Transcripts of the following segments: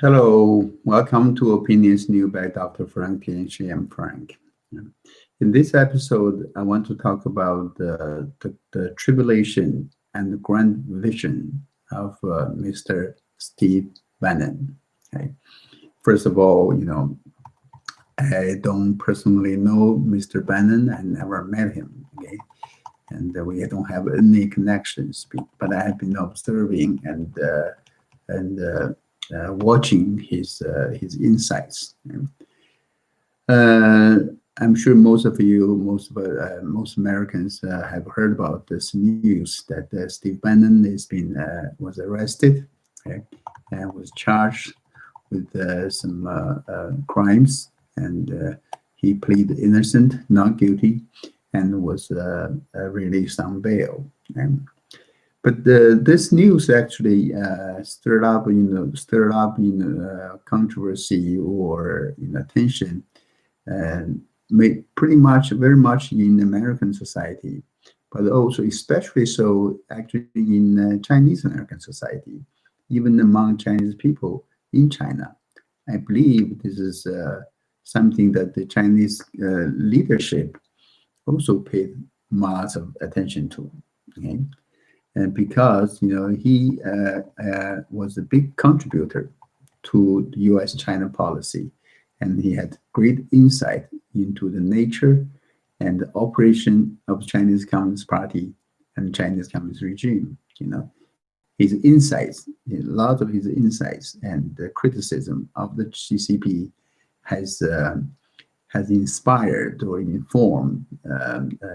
Hello, welcome to Opinions New by Dr. Frank, Ph.D. I'm Frank. In this episode, I want to talk about the tribulation and the grand vision of Mr. Steve Bannon. Okay. First of all, I don't personally know Mr. Bannon. I never met him. Okay, and we don't have any connections, but I have been observing and watching his insights. Uh, I'm sure most Americans have heard about this news that Steve Bannon was arrested, okay, and was charged with some crimes, and he pleaded innocent, not guilty, and was released on bail. But this news actually stirred up controversy or attention, and made very much in American society, but also especially so actually in Chinese American society, even among Chinese people in China. I believe this is something that the Chinese leadership also paid lots of attention to. Okay. And because he was a big contributor to the U.S.-China policy, and he had great insight into the nature and the operation of the Chinese Communist Party and Chinese Communist regime. His insights, a lot of his insights and the criticism of the CCP has inspired or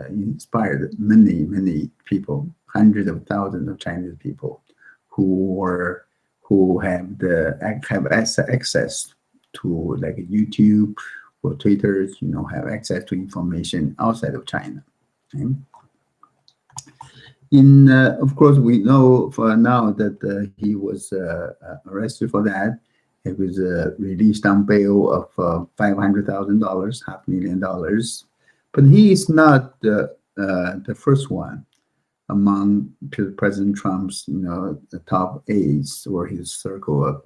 inspired many people, hundreds of thousands of Chinese people who have access to like YouTube or Twitter, have access to information outside of China. Okay? Of course, we know for now that he was arrested for that. He was released on bail of $500,000, $500,000. But he is not the first one among President Trump's, the top aides or his circle of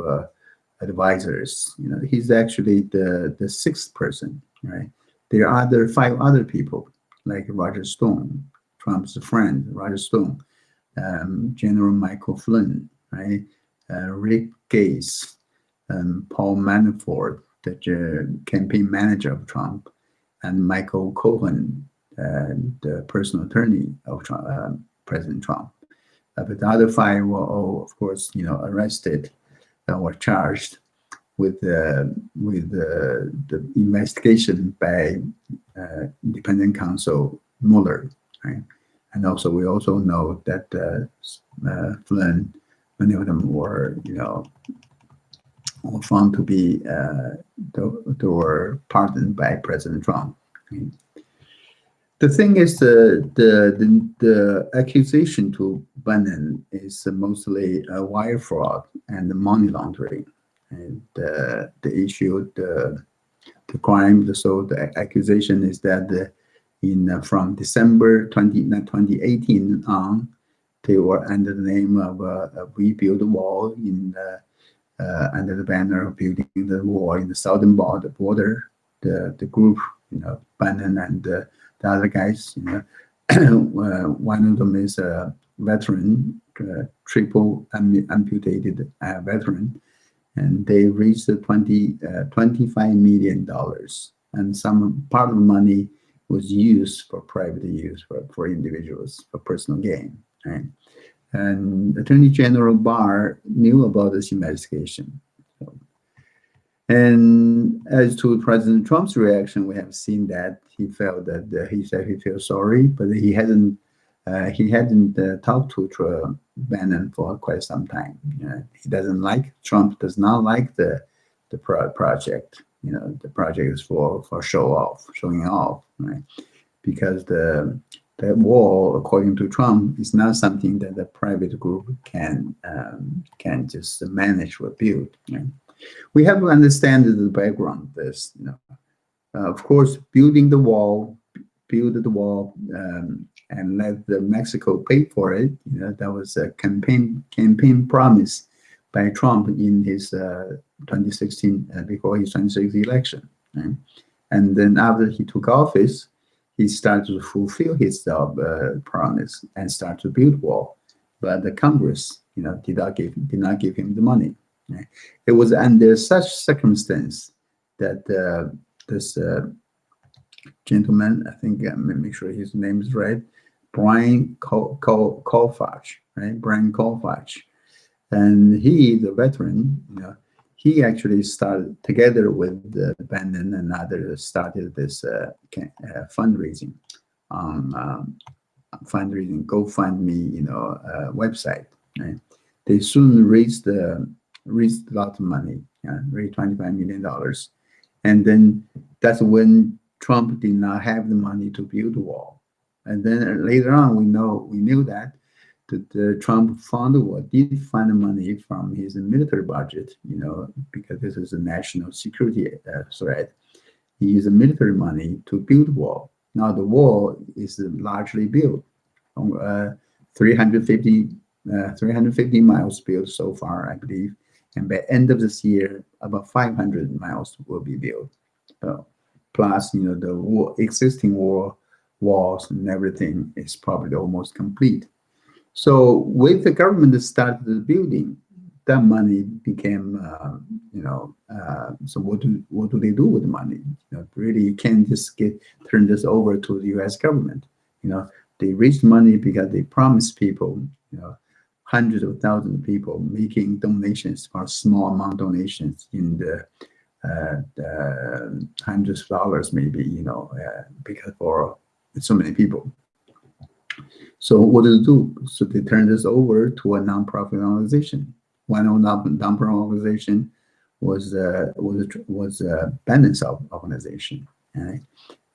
advisors. He's actually the sixth person, right? There are five other people, like Roger Stone, Trump's friend, Roger Stone, General Michael Flynn, right? Rick Gates, Paul Manafort, the campaign manager of Trump, and Michael Cohen, the personal attorney of President Trump. But the other five were all, of course, arrested or charged with the investigation by independent counsel Mueller, right? And also, we also know that Flynn, many of them were, were found to be they were pardoned by President Trump. Okay? The thing is, the accusation to Bannon is mostly wire fraud and money laundering, and the crime. So the accusation is that from December 2018 on, they were under the name of We Build the Wall under the banner of building the wall in the southern border. The group, Bannon and the other guys, one of them is a veteran, triple amputated veteran, and they raised $25 million, and some part of the money was used for private use for individuals for personal gain. Right? And Attorney General Barr knew about this investigation. And as to President Trump's reaction, we have seen that he felt that he said he feels sorry, but he hadn't talked to Bannon for quite some time. Trump does not like the project. The project is for showing off, right? Because that wall, according to Trump, is not something that a private group can just manage or build. Right? We have to understand the background of this. Of course, build the wall, and let Mexico pay for it. That was a campaign promise by Trump in his 2016, before his 2016 election. Right? And then after he took office, he started to fulfill his job promise and start to build wall. But the Congress, did not give him the money. Right? It was under such circumstance that this gentleman, I think, make sure his name is right, Brian Colfage, right? Brian Colfage. And he, the veteran, he actually started together with Bannon and others, started this fundraising, GoFundMe, website. Right? They soon raised a lot of money, raised $25 million, and then that's when Trump did not have the money to build the wall. And then later on, we knew that Trump did find the money from his military budget, because this is a national security threat. He used the military money to build the wall. Now the wall is largely built, 350 miles built so far, I believe. And by end of this year, about 500 miles will be built. Plus, the existing walls and everything is probably almost complete. So with the government that started the building, that money became, so what do they do with the money? Really, you can't just turn this over to the U.S. government. They raised money because they promised people, hundreds of thousands of people making donations for small amount donations in the hundreds of dollars, maybe, because for so many people. So what did they do? So they turned this over to a nonprofit organization. One nonprofit organization was Bannon's organization. Right?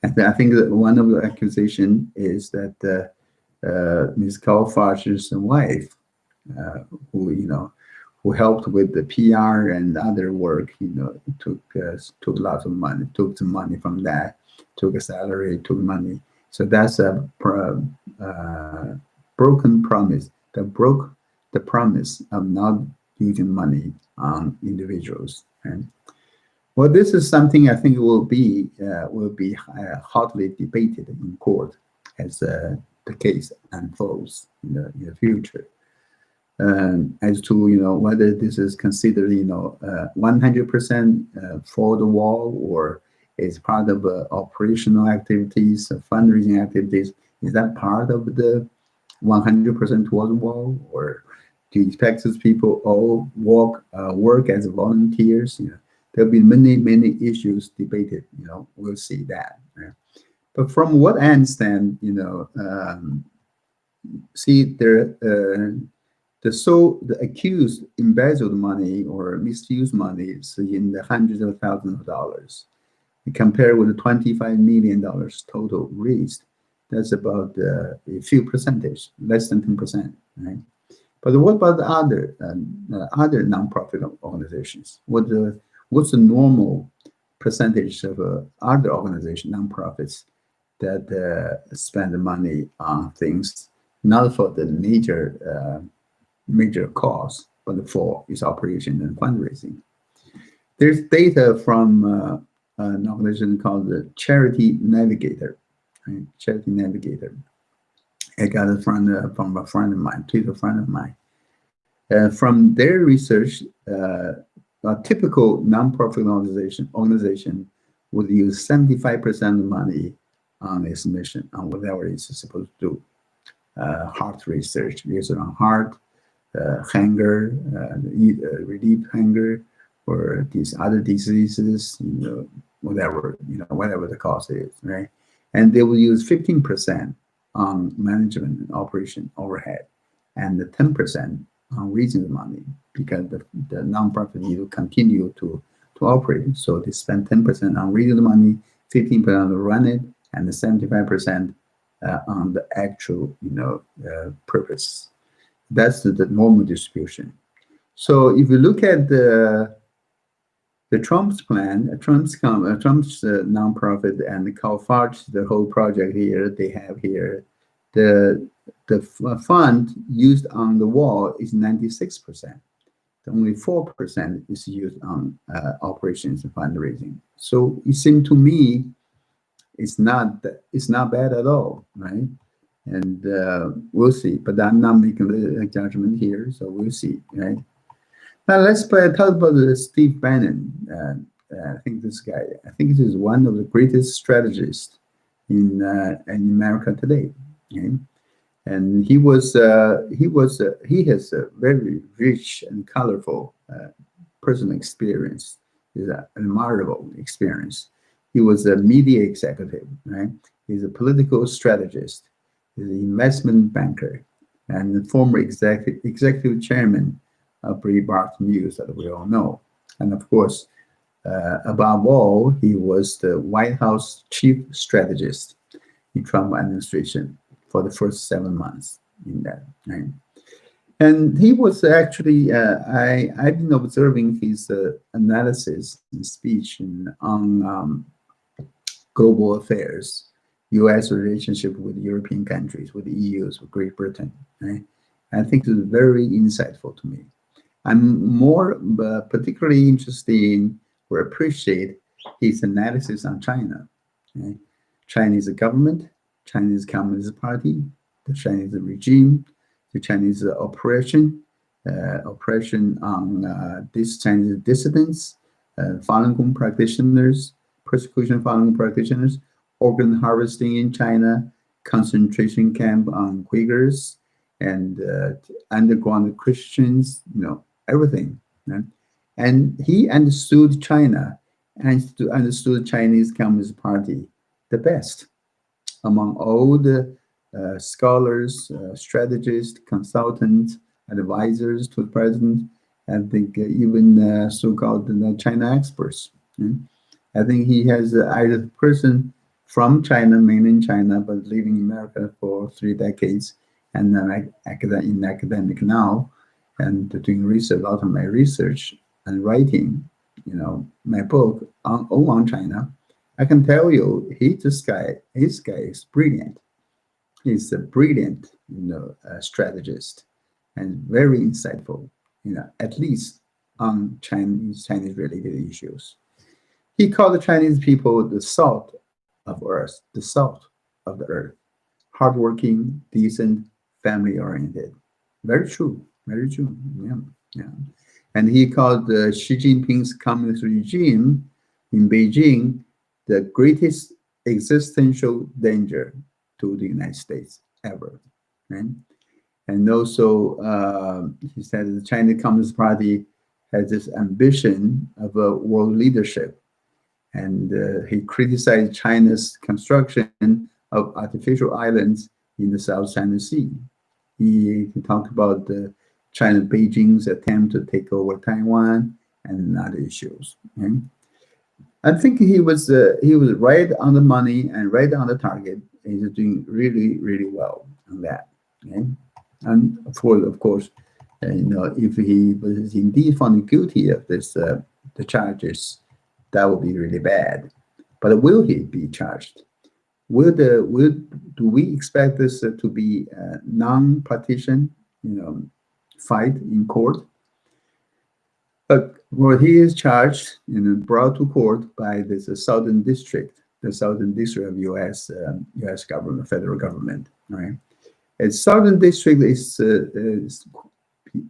And I think that one of the accusation is that Ms. Colfage's wife, who helped with the PR and other work, took lots of money, took some money from that, took a salary, took money. So that's a broken promise. That broke the promise of not using money on individuals. And well, this is something I think will be hotly debated in court as the case unfolds in the future. As to whether this is considered 100% for the wall, or is part of operational activities, fundraising activities. Is that part of the 100% toward the wall, or do you expect these people all work as volunteers? There'll be many issues debated. We'll see that. Right? But from what I understand, see there. The accused embezzled money or misused money is in the hundreds of thousands of dollars. Compared with the $25 million total raised, that's about a few percentage, less than 10%. Right? But what about the other nonprofit organizations? What's the normal percentage of other organizations, nonprofits, that spend the money on things not for the major cause, but for its operation and fundraising? There's data from an organization called the Charity Navigator. Right? Charity Navigator. I got it from a friend of mine, Twitter friend of mine. From their research, a typical nonprofit organization would use 75% of money on its mission, on whatever it's supposed to do. Heart research, research on heart, hunger, relief hunger, or these other diseases, whatever the cause is, right? And they will use 15% on management and operation overhead, and the 10% on raising the money, because the nonprofit need to continue to operate. So they spend 10% on raising the money, 15% on the run it, and the 75% on the actual purpose. That's the normal distribution. So if you look at the Trump's plan, Trump's nonprofit and the Colfage, the whole project here, they have here, the fund used on the wall is 96%. only 4% is used on operations and fundraising. So it seemed to me it's not bad at all, right? And we'll see. But I'm not making the judgment here, so we'll see, right? Now let's talk about Steve Bannon. I think this guy. I think this is one of the greatest strategists in America today. Okay? And he has a very rich and colorful personal experience. Is an admirable experience. He was a media executive, right? He's a political strategist. He's an investment banker and the former executive chairman of Breitbart News that we all know. And of course, above all, he was the White House chief strategist in Trump administration for the first 7 months in that. Right? And he was actually, I've been observing his analysis and speech on global affairs, U.S. relationship with European countries, with the EUs, with Great Britain. Right? I think it's very insightful to me. I'm more particularly interested in or appreciate his analysis on China. Okay? Chinese government, Chinese Communist Party, the Chinese regime, the Chinese oppression on these Chinese dissidents, Falun Gong practitioners, persecution of Falun Gong practitioners, organ harvesting in China, concentration camp on Uyghurs, and underground Christians, everything. Right? And he understood China and understood the Chinese Communist Party the best among all the scholars, strategists, consultants, advisors to the president. I think even so-called China experts. I think he has either a person from China, mainland China, but living in America for 3 decades, and then in academic now, and doing research, a lot of my research and writing, my book on China. I can tell you, this guy is brilliant. He's a brilliant, strategist and very insightful, at least on Chinese related issues. He called the Chinese people the salt of earth, the salt of the earth, hardworking, decent, family oriented. Very true, very true. Yeah, yeah. And he called Xi Jinping's communist regime in Beijing the greatest existential danger to the United States ever. Right? And also, he said the Chinese Communist Party has this ambition of a world leadership. And he criticized China's construction of artificial islands in the South China Sea. He talked about China, Beijing's attempt to take over Taiwan and other issues. Okay? I think he was right on the money and right on the target. He's doing really, really well on that. Okay? And of course, if he was indeed found guilty of this, the charges, that would be really bad. But will he be charged? Do we expect this to be a non-partisan, fight in court? But he is charged, brought to court by this Southern District, the Southern District of U.S. government, federal government, right? And Southern District is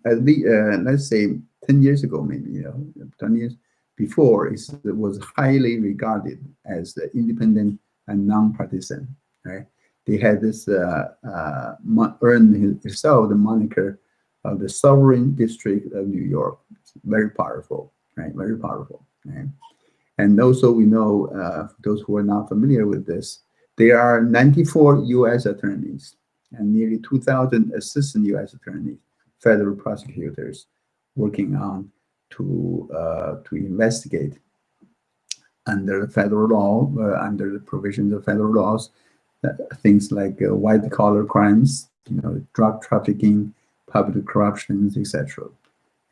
at least, let's say 10 years ago, maybe, 10 years before, it was highly regarded as the independent and non-partisan, right? They had this earned itself the moniker of the Sovereign District of New York. It's very powerful, right? Very powerful, right? And also we know, those who are not familiar with this, there are 94 U.S. attorneys and nearly 2,000 assistant U.S. attorneys, federal prosecutors, working on to investigate under federal law, under the provisions of federal laws, things like white-collar crimes, drug trafficking, public corruptions, etc.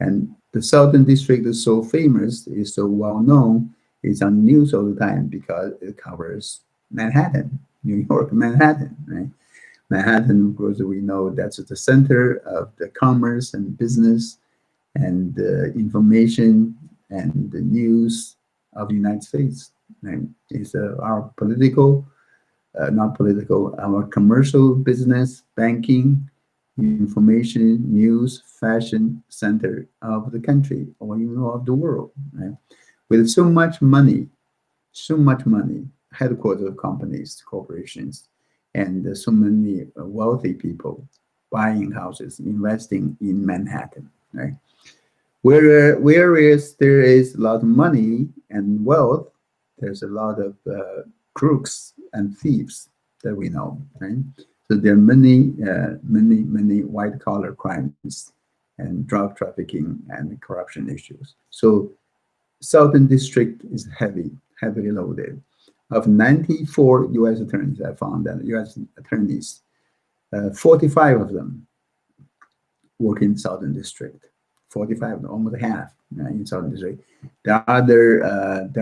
And the Southern District is so famous, is so well known, it's on the news all the time because it covers Manhattan, New York, Manhattan, right? Manhattan, of course, we know that's at the center of the commerce and business and information and the news of the United States. And is our political, not political, our commercial business, banking, information, news, fashion center of the country or even of the world. Right? With so much money, headquarters of companies, corporations, and so many wealthy people buying houses, investing in Manhattan. Right? Whereas there is a lot of money and wealth, there's a lot of crooks and thieves that we know, right? So there are many white collar crimes and drug trafficking and corruption issues. So Southern District is heavily loaded. Of 94 U.S. attorneys, I found that U.S. attorneys, 45 of them work in Southern District. 45, almost half in Southern District. There are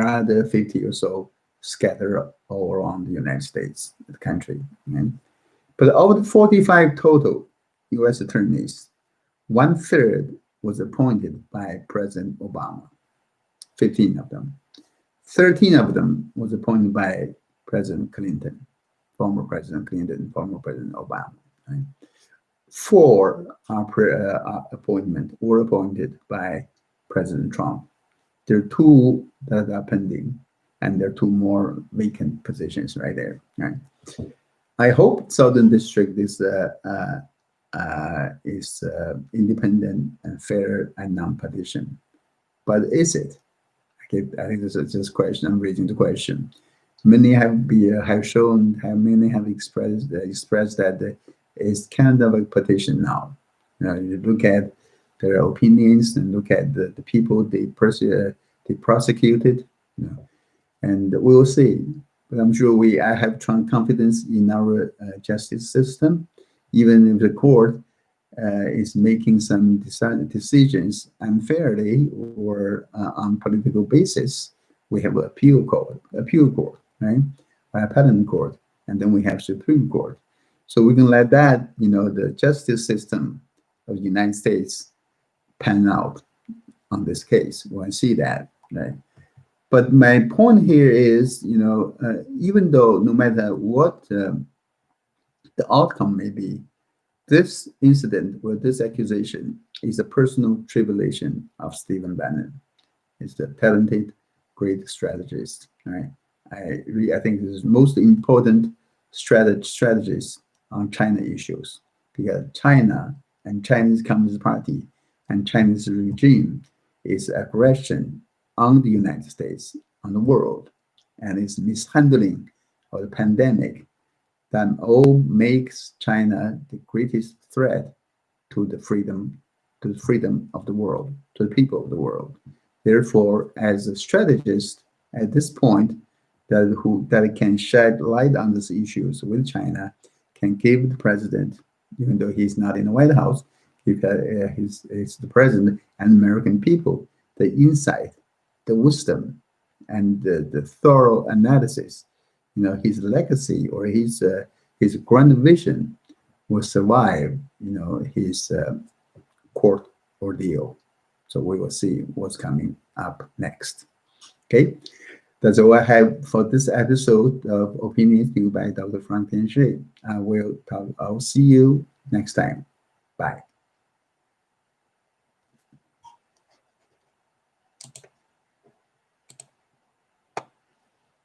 other 50 or so scattered all around the United States, the country. Right? But of the 45 total U.S. attorneys, one third was appointed by President Obama, 15 of them. 13 of them was appointed by President Clinton, former President Clinton, former President Obama. Right? Four appointment were appointed by President Trump. There are two that are pending, and there are two more vacant positions right there. Right? I hope Southern District is independent and fair and non-partisan. But is it? I think this is just a question. I'm raising the question. Many have shown, many have expressed that it's kind of a petition now. You look at their opinions and look at the people they prosecuted, and we'll see. But I'm sure I have strong confidence in our justice system, even if the court is making some decisions unfairly or on political basis. We have an appeal court, right? Appellate court, and then we have Supreme Court. So we can let that, the justice system of the United States pan out on this case. We want to see that, right? But my point here is, even though no matter what the outcome may be, this incident or this accusation is a personal tribulation of Stephen Bannon. He's a talented, great strategist. Right? I think this is most important strategist on China issues, because China and Chinese Communist Party and Chinese regime is aggression on the United States, on the world, and its mishandling of the pandemic that all makes China the greatest threat to the freedom of the world, to the people of the world. Therefore, as a strategist at this point, that can shed light on these issues with China, can give the president, even though he's not in the White House, he's the president and American people, the insight, the wisdom, and the thorough analysis. His legacy or his grand vision will survive, his court ordeal. So we will see what's coming up next. Okay, that's all I have for this episode of Opinions Due by Dr. Frank Tianshi. I'll see you next time. Bye.